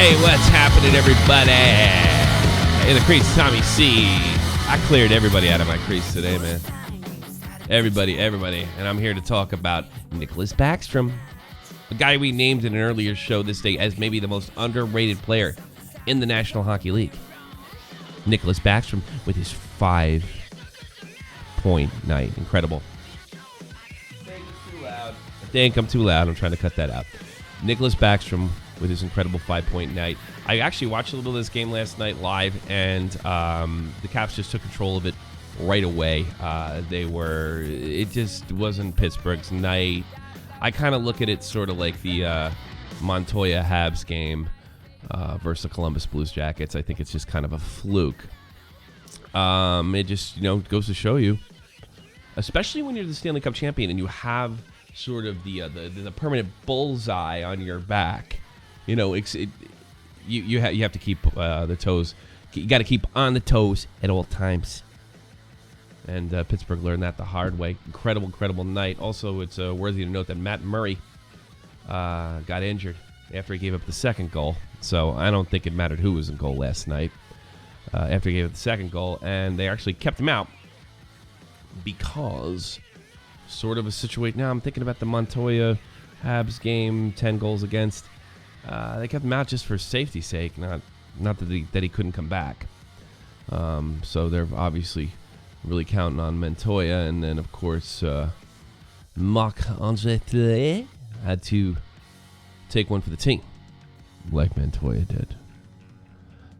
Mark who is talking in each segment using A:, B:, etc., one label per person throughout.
A: Hey, what's happening, everybody? In the crease, Tommy C. I cleared everybody out of my crease today, man. Everybody. And I'm here to talk about Nicholas Backstrom, the guy we named in an earlier show this day as maybe the most underrated player in the National Hockey League. Nicholas Backstrom with his 5-point night. Incredible. I think I'm too loud. I'm trying to cut that out. Nicholas Backstrom with his incredible 5-point night. I actually watched a little bit of this game last night live, and the Caps just took control of it right away. It just wasn't Pittsburgh's night. I kind of look at it sort of like the Montoya Habs game versus the Columbus Blues Jackets. I think it's just kind of a fluke. It just, goes to show you, especially when you're the Stanley Cup champion and you have sort of the permanent bullseye on your back. You have to keep the toes. You got to keep on the toes at all times. And Pittsburgh learned that the hard way. Incredible night. Also, it's worthy to note that Matt Murray got injured after he gave up the second goal. So I don't think it mattered who was in goal last night after he gave up the second goal. And they actually kept him out because sort of a situation. Now I'm thinking about the Montoya Habs game, 10 goals against. They kept him out just for safety's sake, not that he couldn't come back. So they're obviously really counting on Montoya, and then of course Marc-Andre had to take one for the team, like Montoya did.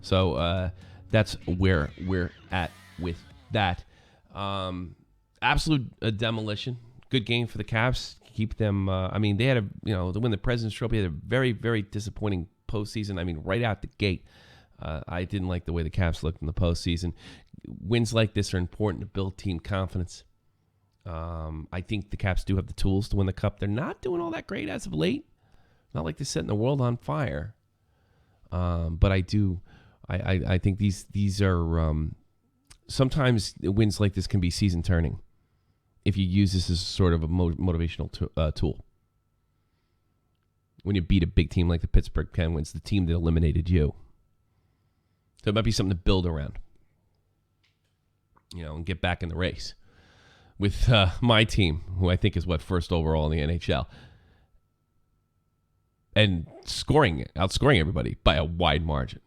A: So that's where we're at with that. Absolute demolition. Good game for the Caps. Keep them. They had to win the President's Trophy. They had a very, very disappointing postseason. Right out the gate, I didn't like the way the Caps looked in the postseason. Wins like this are important to build team confidence. I think the Caps do have the tools to win the Cup. They're not doing all that great as of late. Not like they're setting the world on fire. But I do. I think these are sometimes wins like this can be season turning if you use this as sort of a motivational tool. When you beat a big team like the Pittsburgh Penguins, the team that eliminated you. So it might be something to build around, and get back in the race with my team, who I think is first overall in the NHL, and outscoring everybody by a wide margin.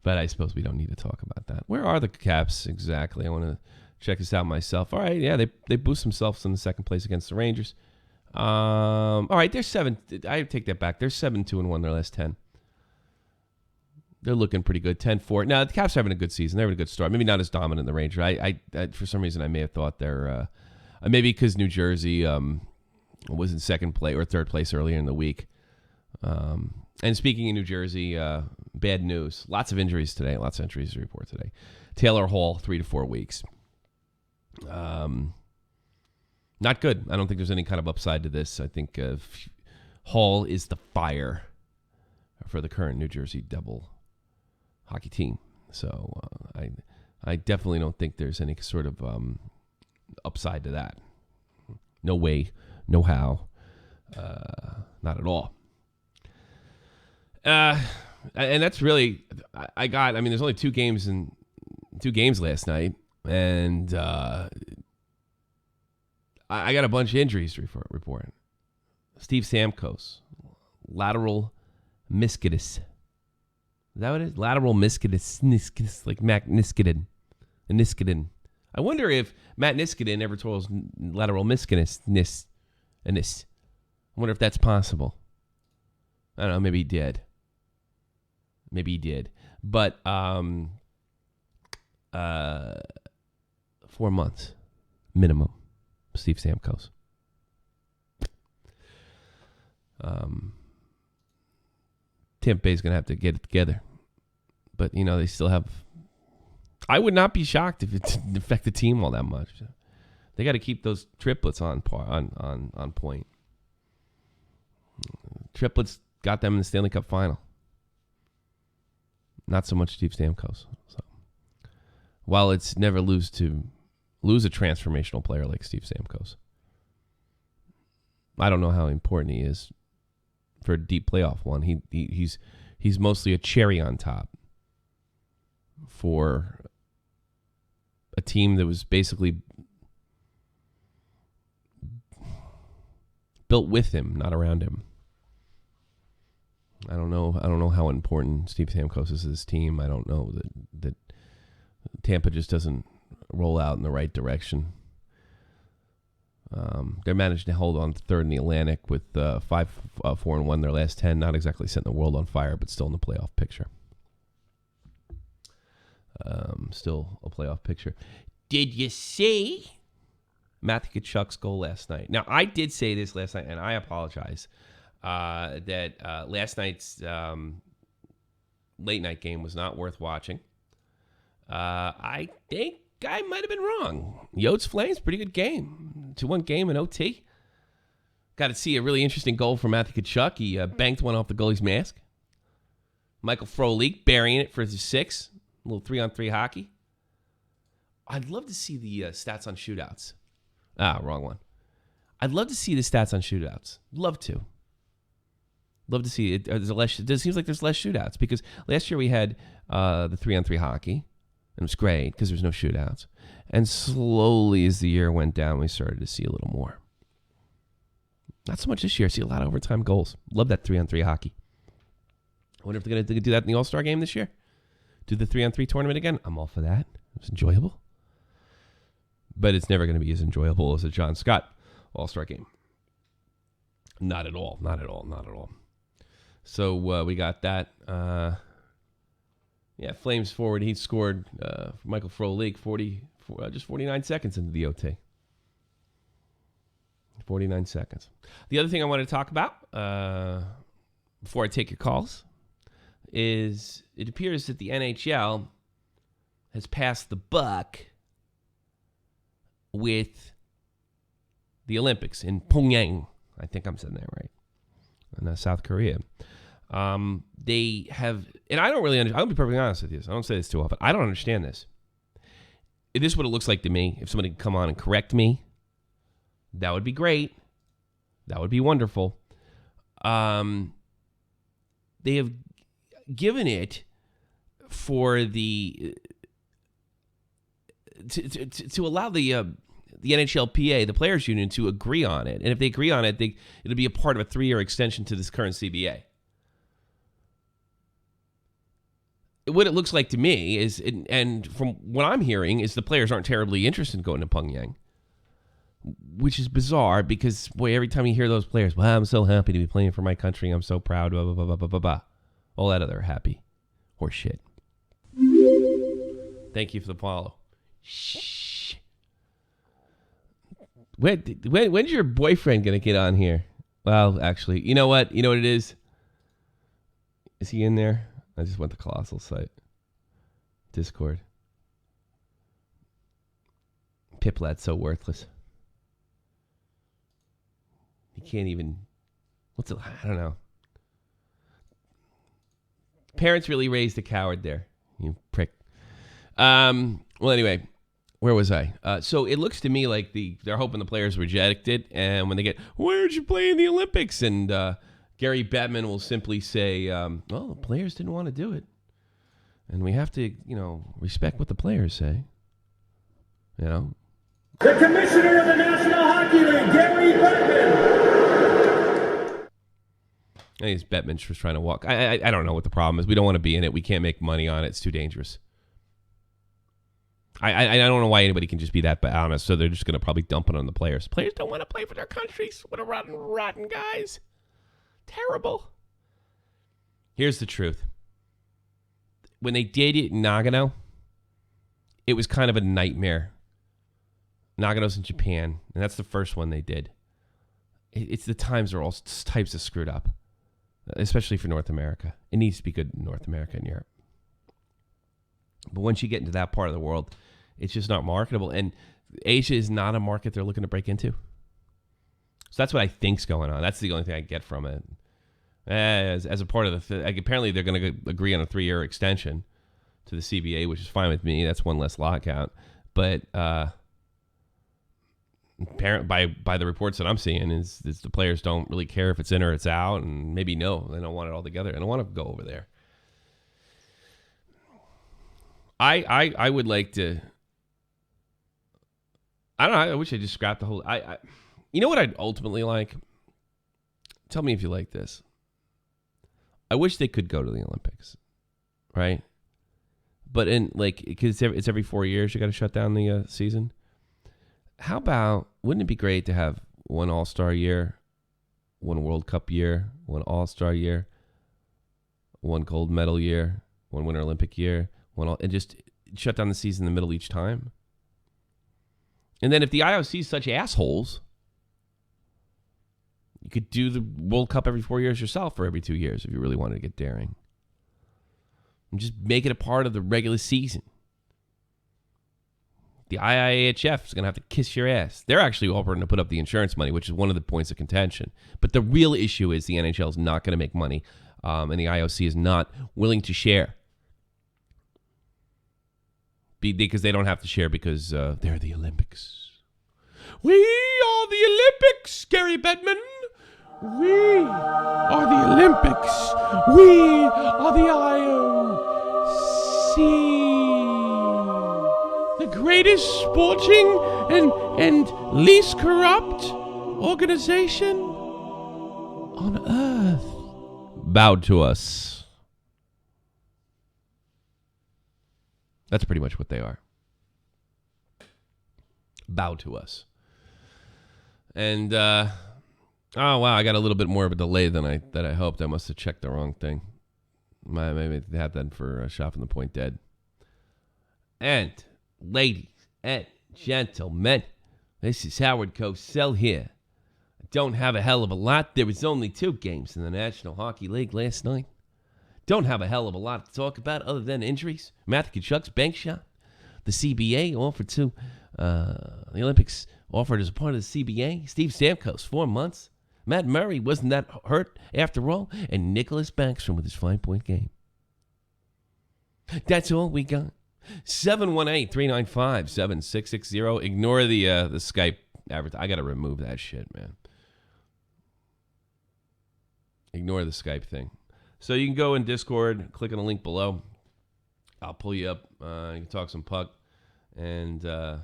A: But I suppose we don't need to talk about that. Where are the Caps exactly? I want to check this out myself. All right, yeah, they boost themselves in the second place against the Rangers. All right, they're 7. I take that back. They're 7-2-1 their last 10. They're looking pretty good. 10-4. Now the Caps are having a good season. They're having a good start. Maybe not as dominant the Rangers. I for some reason I may have thought they're maybe because New Jersey was in second place or third place earlier in the week. And speaking of New Jersey, bad news. Lots of injuries today. Lots of injuries to report today. Taylor Hall, 3 to 4 weeks. Not good. I don't think there's any kind of upside to this. I think Hall is the fire for the current New Jersey Devil hockey team. So I definitely don't think there's any sort of upside to that. No way, no how, not at all. And that's really I got. There's only two games last night, and I got a bunch of injuries to report. Steve Stamkos, lateral meniscus. Is that what it is? Lateral meniscus, like Matt Niskanen. I wonder if Matt Niskanen ever tore his lateral meniscus. I wonder if that's possible. I don't know. Maybe he did. But 4 months minimum. Steve Stamkos. Tampa Bay's going to have to get it together. But, they still have... I would not be shocked if it didn't affect the team all that much. They got to keep those triplets on point. Triplets got them in the Stanley Cup final. Not so much Steve Stamkos. So, while it's never lose a transformational player like Steve Stamkos, I don't know how important he is for a deep playoff one. He's mostly a cherry on top for a team that was basically built with him, not around him. I don't know how important Steve Stamkos is to this team. I don't know that Tampa just doesn't roll out in the right direction. They're managed to hold on to third in the Atlantic with 5-4-1 their last 10. Not exactly setting the world on fire, but still in the playoff picture. Still a playoff picture. Did you see Matthew Tkachuk's goal last night? Now, I did say this last night, and I apologize, that last night's late night game was not worth watching. I think I might have been wrong. Yotes Flames, pretty good game. 2-1 game in OT. Got to see a really interesting goal from Matthew Tkachuk. He banked one off the goalie's mask. Michael Frolik burying it for the 6. A little 3-on-3 hockey. I'd love to see the stats on shootouts. Wrong one. I'd love to see the stats on shootouts. Love to see it. It seems like there's less shootouts because last year we had the 3-on-3 hockey. It was great because there's no shootouts. And slowly as the year went down, we started to see a little more. Not so much this year. I see a lot of overtime goals. Love that 3-on-3 hockey. I wonder if they're going to do that in the All-Star game this year. Do the 3-on-3 tournament again. I'm all for that. It's enjoyable. But it's never going to be as enjoyable as a John Scott All-Star game. Not at all. Not at all. Not at all. So we got that. Flames forward. He scored for Michael Frolik just 49 seconds into the OT. 49 seconds. The other thing I wanted to talk about before I take your calls is it appears that the NHL has passed the buck with the Olympics in Pyongyang. I think I'm saying that right. In South Korea. They have, and I don't really understand. I'll be perfectly honest with you. So I don't say this too often. I don't understand this. This is what it looks like to me. If somebody could come on and correct me, that would be great. That would be wonderful. They have given it for the to allow the NHLPA, the Players Union, to agree on it. And if they agree on it, it'll be a part of a 3-year extension to this current CBA. What it looks like to me is, and from what I'm hearing, is the players aren't terribly interested in going to Pyongyang, which is bizarre because, boy, every time you hear those players, well, I'm so happy to be playing for my country. I'm so proud, blah, blah, blah, blah, blah, blah, blah. All that other happy horse shit. Thank you for the follow. Shh. When's your boyfriend going to get on here? Well, actually, you know what? You know what it is? Is he in there? I just went to Colossal site. Discord. Piplad's so worthless. He can't even... I don't know. Parents really raised a coward there. You prick. Well, anyway, where was I? So it looks to me like they're hoping the players reject it, and when they get, where'd you play in the Olympics? And Gary Bettman will simply say, well, the players didn't want to do it. And we have to, respect what the players say. The
B: Commissioner of the National Hockey League, Gary Bettman.
A: I think Bettman's just trying to walk. I don't know what the problem is. We don't want to be in it. We can't make money on it. It's too dangerous. I don't know why anybody can just be that honest, so they're just going to probably dump it on the players. Players don't want to play for their countries. What a rotten guys. Terrible. Here's the truth. When they did it in Nagano, it was kind of a nightmare. Nagano's in Japan, and that's the first one they did. It's the times are all types of screwed up, especially for North America. It needs to be good in North America and Europe. But once you get into that part of the world, it's just not marketable. And Asia is not a market they're looking to break into. So that's what I think's going on. That's the only thing I get from it. As a part of apparently they're going to agree on a 3-year extension to the CBA, which is fine with me. That's one less lockout. But apparent by the reports that I'm seeing is the players don't really care if it's in or it's out, and maybe no, they don't want it all together. I don't want to go over there. I would like to. I don't know. I wish I just scrapped the whole. You know what I'd ultimately like? Tell me if you like this. I wish they could go to the Olympics, right? But because it's every 4 years you got to shut down the season. How about, wouldn't it be great to have one All-Star year, one World Cup year, one All-Star year, one gold medal year, one Winter Olympic year, and just shut down the season in the middle each time? And then if the IOC is such assholes, you could do the World Cup every 4 years yourself, or every 2 years if you really wanted to get daring. And just make it a part of the regular season. The IIHF is going to have to kiss your ass. They're actually offering to put up the insurance money, which is one of the points of contention. But the real issue is the NHL is not going to make money, and the IOC is not willing to share. Because they don't have to share because they're the Olympics. We are the Olympics, Gary Bettman. We are the Olympics. We are the IOC. The greatest sporting and least corrupt organization on earth. Bowed to us. That's pretty much what they are. Bow to us. And, oh, wow, I got a little bit more of a delay than I hoped. I must have checked the wrong thing. Maybe they had that for Shot from the Point Dead. And, ladies and gentlemen, this is Howard Cosell here. I don't have a hell of a lot. There was only 2 games in the National Hockey League last night. Don't have a hell of a lot to talk about other than injuries. Matthew Tkachuk's bank shot. The CBA offered to the Olympics offered as a part of the CBA. Steve Stamkos, 4 months. Matt Murray wasn't that hurt after all. And Nicholas Backstrom with his 5-point game. That's all we got. 718-395-7660. Ignore the Skype advertisement. I got to remove that shit, man. Ignore the Skype thing. So you can go in Discord, click on the link below. I'll pull you up. You can talk some puck. And I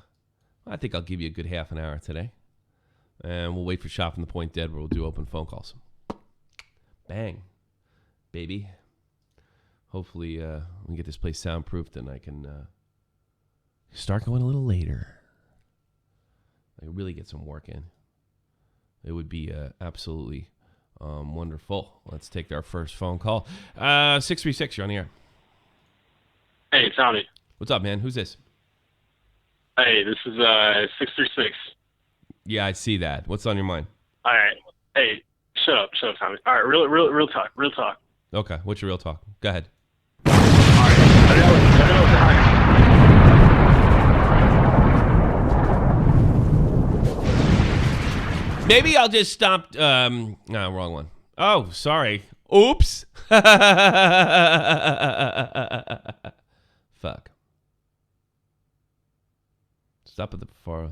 A: think I'll give you a good half an hour today. And we'll wait for Shot from the Point Dead, where we'll do open phone calls. Bang. Baby. Hopefully we can get this place soundproofed and I can start going a little later. I can really get some work in. It would be absolutely wonderful. Let's take our first phone call. 636, you're on the air.
C: Hey, Tommy.
A: What's up, man? Who's this?
C: Hey, this is 636.
A: Yeah, I see that. What's on your mind?
C: All right. Hey, shut up, Tommy. All right, real talk.
A: Okay, what's your real talk? Go ahead.
C: All right. I know.
A: Maybe I'll just stomp. No, wrong one. Oh, sorry. Oops. Fuck. Stop at the far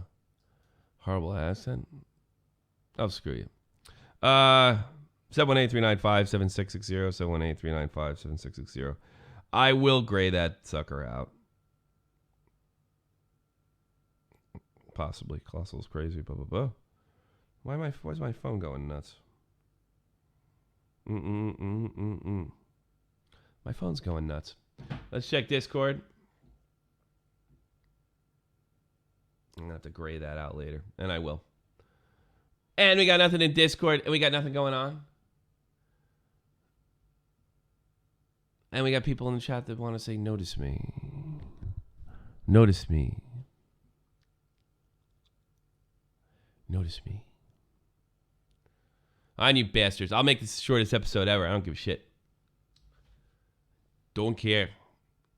A: horrible accent. Oh, screw you. 718-395-7660. 718-395-7660. I will gray that sucker out. Possibly. Colossal's crazy. Blah, blah, blah. Why's my phone going nuts? My phone's going nuts. Let's check Discord. I'm going to have to gray that out later. And I will. And we got nothing in Discord. And we got nothing going on. And we got people in the chat that want to say, notice me. Notice me. Notice me. On you bastards. I'll make this the shortest episode ever. I don't give a shit. Don't care.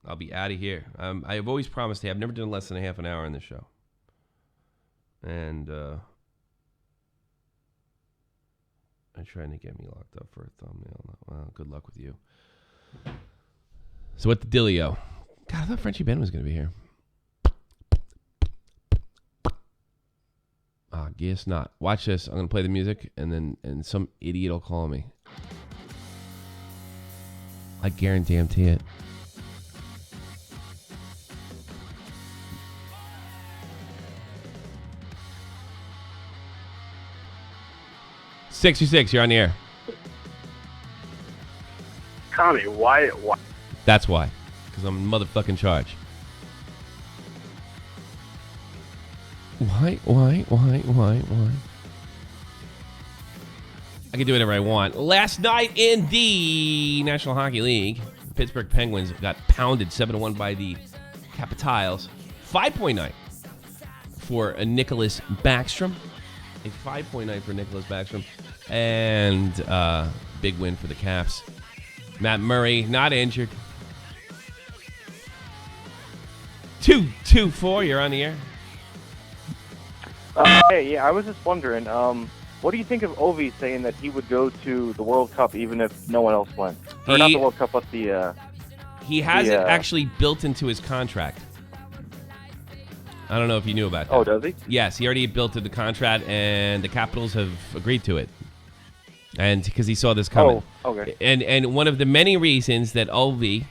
A: I'll be out of here. I've always promised I've never done less than a half an hour in this show. And they're trying to get me locked up for a thumbnail. Well, good luck with you. So what the dealio? God, I thought Frenchie Ben was going to be here. guess not. Watch this. I'm gonna play the music, and some idiot will call me. I guarantee it. $66, you're on the air.
C: Tommy, why?
A: That's why. Because I'm in motherfucking charge. Why? I can do whatever I want. Last night in the National Hockey League, the Pittsburgh Penguins got pounded 7-1 by the Capitals. 5.9 for Nicholas Backstrom. A 5.9 for Nicholas Backstrom. And big win for the Caps. Matt Murray, not injured. 2-2-4, you're on the air.
D: Hey, I was just wondering, what do you think of Ovi saying that he would go to the World Cup even if no one else went? Or not the World Cup, but the...
A: he has it actually built into his contract. I don't know if you knew about that.
D: Oh, does he?
A: Yes, he already built into the contract, and the Capitals have agreed to it. And because he saw this coming.
D: Oh, okay.
A: And one of the many reasons that Ovi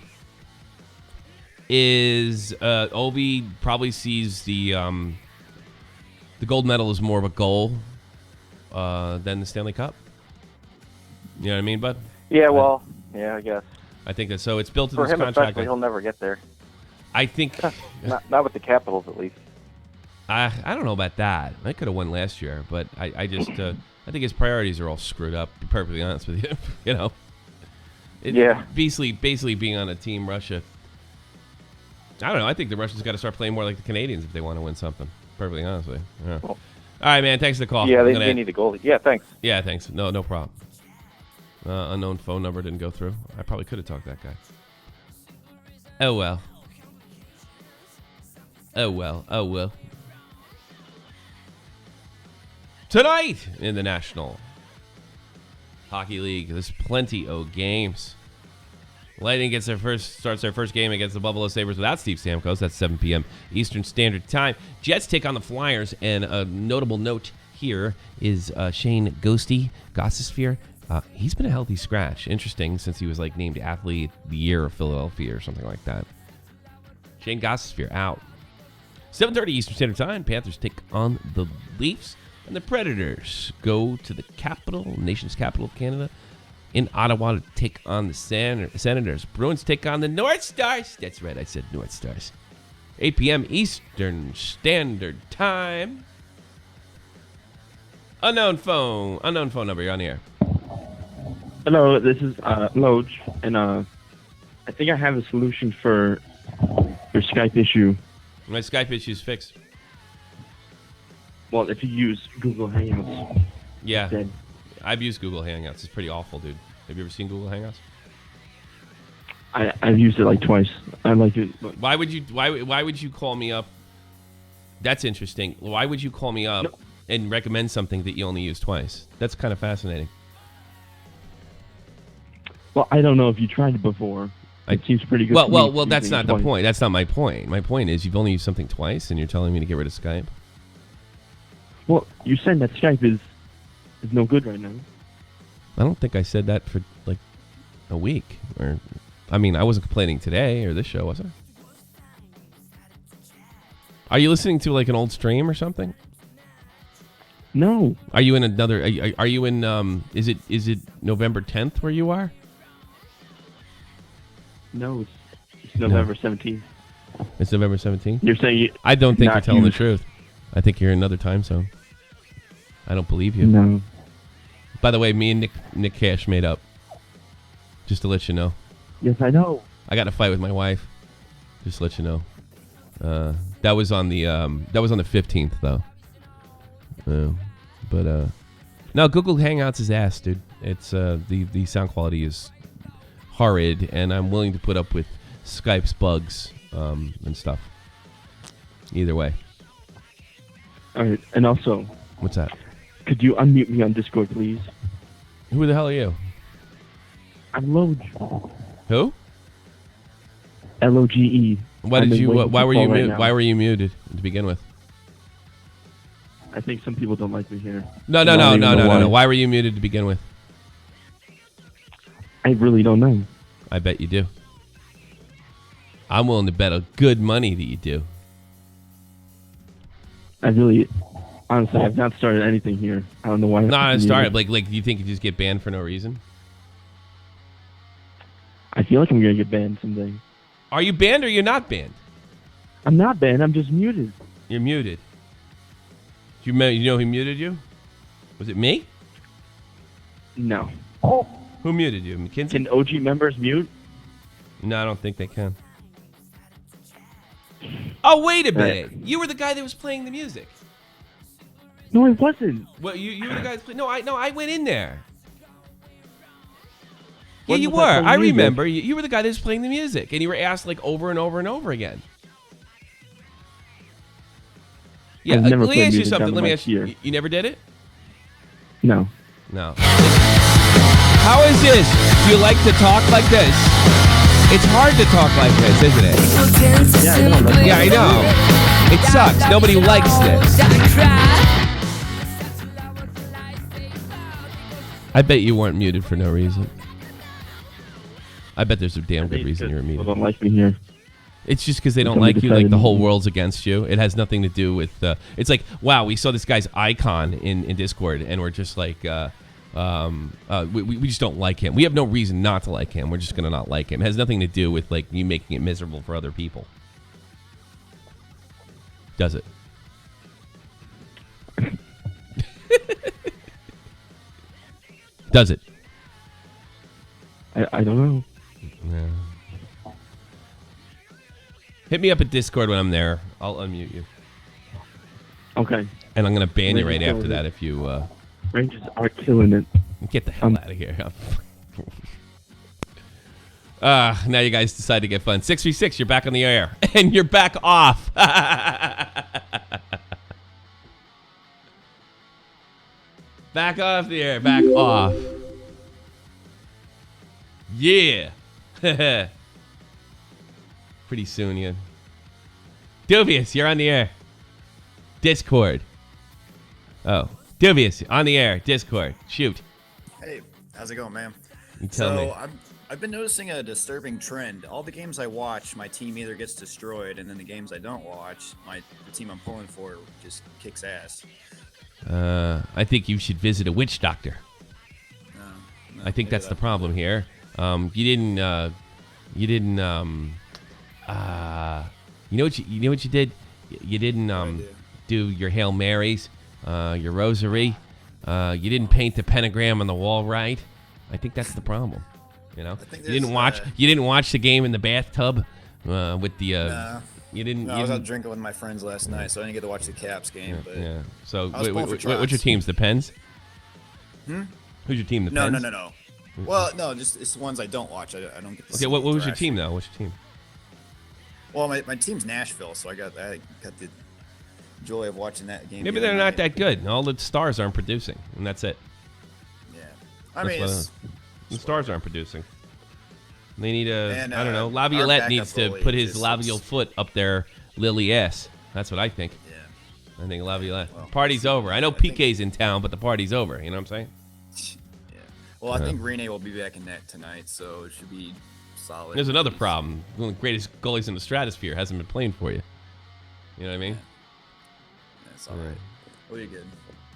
A: is... Ovi probably sees the gold medal as more of a goal than the Stanley Cup. You know what I mean, bud?
D: Yeah, well, yeah, I guess.
A: I think that so. It's built into
D: For
A: his
D: him
A: contract.
D: especially, he'll never get there.
A: I think...
D: not with the Capitals, at least.
A: I don't know about that. I could have won last year, but I just I think his priorities are all screwed up. To be perfectly honest with you, you know.
D: Yeah.
A: Basically being on a team Russia. I don't know. I think the Russians got to start playing more like the Canadians if they want to win something. Perfectly honestly. Yeah. All right, man. Thanks for the call.
D: Yeah, they need a goalie. Yeah, thanks.
A: Yeah, thanks. No problem. Unknown phone number didn't go through. I probably could have talked to that guy. Oh well. Tonight in the National Hockey League, there's plenty of games. Lightning starts their first game against the Buffalo Sabres without Steve Stamkos. That's 7 p.m. Eastern Standard Time. Jets take on the Flyers, and a notable note here is Shane Gostisbehere. He's been a healthy scratch. Interesting, since he was named Athlete of the Year of Philadelphia or something like that. Shane Gostisbehere out. 7:30 Eastern Standard Time. Panthers take on the Leafs, and the Predators go to the nation's capital of Canada, in Ottawa to take on the Senators. Bruins take on the North Stars. That's right, I said North Stars. 8 p.m. Eastern Standard Time. Unknown phone number. You're on the air.
E: Hello, this is E.O.H, and I think I have a solution for your Skype issue.
A: My Skype issue is fixed.
E: Well, if you use Google Hangouts.
A: Yeah.
E: Instead.
A: I've used Google Hangouts. It's pretty awful, dude. Have you ever seen Google Hangouts?
E: I've used it twice. I like it.
A: Why would you call me up? That's interesting. Why would you call me up and recommend something that you only use twice? That's kind of fascinating.
E: Well, I don't know if you tried it before. It seems pretty good.
A: Well, that's not the point. That's not my point. My point is you've only used something twice, and you're telling me to get rid of Skype.
E: Well, you're saying that Skype is no good right now.
A: I don't think I said that for a week. I wasn't complaining today or this show, was I? Are you listening to an old stream or something?
E: No.
A: Are you in another? Are you in? Is it November 10th where you are?
E: No, it's November 17th.
A: It's November 17th?
E: You're saying
A: I don't think you're telling the truth. I think you're in another time zone. I don't believe you.
E: No.
A: By the way, me and Nick Cash made up. Just to let you know.
E: Yes, I know.
A: I got in a fight with my wife. Just to let you know. That was on the 15th though. No, Google Hangouts is ass, dude. It's the sound quality is horrid, and I'm willing to put up with Skype's bugs and stuff. Either way.
E: All right, and also,
A: what's that?
E: Could you unmute me on Discord, please?
A: Who the hell are you?
E: I'm Loge.
A: Who?
E: Loge.
A: Why were you muted to begin with?
E: I think some people don't like me here.
A: No. Why were you muted to begin with?
E: I really don't know.
A: I bet you do. I'm willing to bet a good money that you do.
E: Honestly, I've not started anything here. I don't know why.
A: No, I started. Like, do you think you just get banned for no reason?
E: I feel like I'm gonna get banned someday.
A: Are you banned or you're not banned?
E: I'm not banned. I'm just muted.
A: You're muted. You know who muted you? Was it me?
E: No.
A: Who muted you? Mackenzie?
E: Can OG members mute?
A: No, I don't think they can. Oh, wait a minute. You were the guy that was playing the music.
E: No, I wasn't.
A: Well, you were the guy that played. No, I went in there. Yeah,
E: When
A: you
E: was
A: were.
E: I playing
A: I
E: music?
A: remember. You were the guy that was playing the music, and you were asked like over and over and over again. Yeah,
E: I've never
A: let me
E: played
A: ask you
E: music
A: something.
E: down
A: Let
E: to
A: me
E: my
A: ask you.
E: tier.
A: You never did it?
E: No.
A: No. How is this? Do you like to talk like this? It's hard to talk like this, isn't it?
E: Yeah, I know.
A: Yeah, I know. It sucks. Nobody likes this. I bet you weren't muted for no reason. I bet there's a damn good reason you're muted.
E: People don't like me here.
A: It's just because they don't
E: Somebody
A: like you, like
E: decided
A: the
E: to
A: whole
E: mute me.
A: world's against you. It has nothing to do with, it's like, wow, we saw this guy's icon in Discord, and we're just like, we just don't like him. We have no reason not to like him. We're just going to not like him. It has nothing to do with, like, you making it miserable for other people. Does it? Does it?
E: I don't know.
A: Yeah. Hit me up at Discord when I'm there. I'll unmute you.
E: Okay.
A: And I'm going to ban you
E: Rangers
A: right after
E: killing
A: that
E: it.
A: if you
E: Rangers are killing it.
A: get the hell out of here. Now you guys decide to get fun. 6v6, you're back on the air. And you're back off. Back off the air. Back off. Yeah. Pretty soon, yeah. Dubious, you're on the air. Discord. Oh. Dubious, on the air. Discord. Shoot.
F: Hey, how's it going, man?
A: You tell me.
F: I've been noticing a disturbing trend. All the games I watch, my team either gets destroyed, and then the games I don't watch, the team I'm pulling for just kicks ass.
A: I think you should visit a witch doctor.
F: No,
A: I think
F: maybe
A: that's the
F: that-
A: problem here. You didn't. You know what you did? You didn't do your Hail Marys, your Rosary. You didn't paint the pentagram on the wall right. I think that's the problem. You know,
F: think
A: you didn't
F: there's,
A: watch. You didn't watch the game in the bathtub with the.
F: Nah.
A: You didn't.
F: No,
A: you
F: I was out
A: didn't-
F: drinking with my friends last night, so I didn't get to watch the Caps game. But
A: yeah. So
F: I was pulling for
A: what's your
F: Trotz.
A: teams? The Pens. Who's your team? The
F: no,
A: Pens.
F: no. Well, no, just it's the ones I don't watch. I don't get to
A: Okay,
F: see
A: what
F: the
A: was your
F: interaction.
A: team though? What's your team?
F: Well, my team's Nashville, so I got the joy of watching that game.
A: Maybe
F: the
A: they're
F: other
A: not
F: night.
A: that good. All the stars aren't producing, and that's it.
F: Yeah, I
A: That's
F: mean,
A: what
F: it's,
A: The stars aren't producing. They need a,
F: And,
A: I don't know,
F: our
A: Laviolette
F: backup
A: needs to
F: goalie
A: put his
F: just
A: labial
F: looks-
A: foot up their lily ass. That's what I think.
F: yeah.
A: I think Laviolette.
F: Well,
A: Party's over. I know PK's in town, but the party's over. You know what I'm saying?
F: Yeah. Well, I think Rene will be back in net tonight, so it should be solid.
A: There's another problem. One of the greatest goalies in the stratosphere hasn't been playing for you. You know what I mean?
F: That's all right. Well, you're good.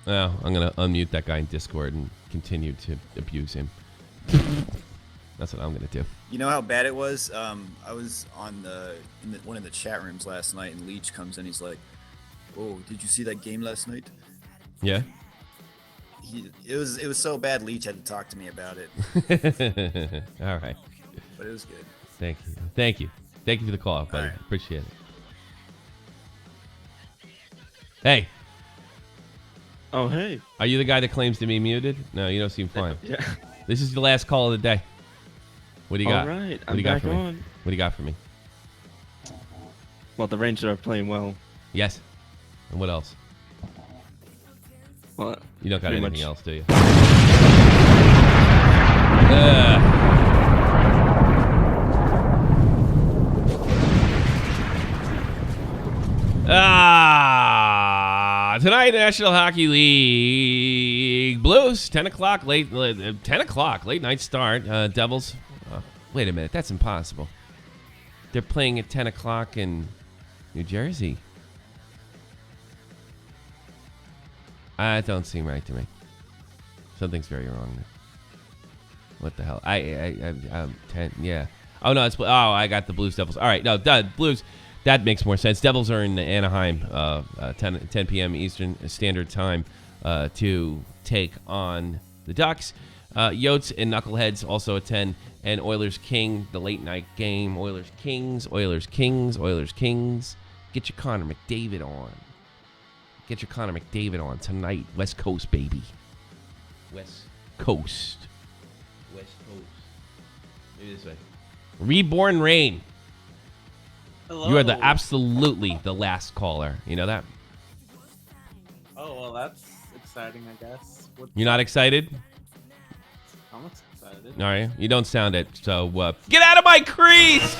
A: Well, I'm going to unmute that guy in Discord and continue to abuse him. That's what I'm going to do.
F: You know how bad it was? I was on one of the chat rooms last night, and Leach comes in. He's like, "Oh, did you see that game last night?"
A: Yeah?
F: It was so bad. Leach had to talk to me about it,
A: All right.
F: but it was good.
A: Thank you. Thank you. Thank you for the call, buddy.
F: All right.
A: Appreciate it. Hey,
E: Oh, hey.
A: are you the guy that claims to be muted? No, you don't seem fine.
E: Yeah.
A: This is the last call of the day. What do you got?
E: All right.
A: What do
E: I'm
A: you got
E: back
A: for me?
E: on.
A: What do you got for me?
E: Well, the Rangers are playing well.
A: Yes. And what else?
E: Well,
A: You don't got
E: pretty
A: anything
E: much.
A: else, do you? tonight, National Hockey League Blues, 10 o'clock, late night start. Devils. Wait a minute, that's impossible. They're playing at 10 o'clock in New Jersey. That don't seem right to me. Something's very wrong there. What the hell? I'm 10. Yeah. Oh no, I got the Blues Devils. All right, no, Blues. That makes more sense. Devils are in Anaheim, 10 p.m. Eastern Standard Time, to take on the Ducks. Yotes and Knuckleheads also at 10, and Oilers King, the late night game. Oilers Kings. Get your Connor McDavid on tonight. West Coast, baby. West Coast. Maybe this way. Reborn Rain.
G: Hello.
A: You are absolutely the last caller. You know that?
G: Oh, well, that's exciting, I guess.
A: You're not excited?
G: I'm excited.
A: All right. You don't sound it. So get out of my crease!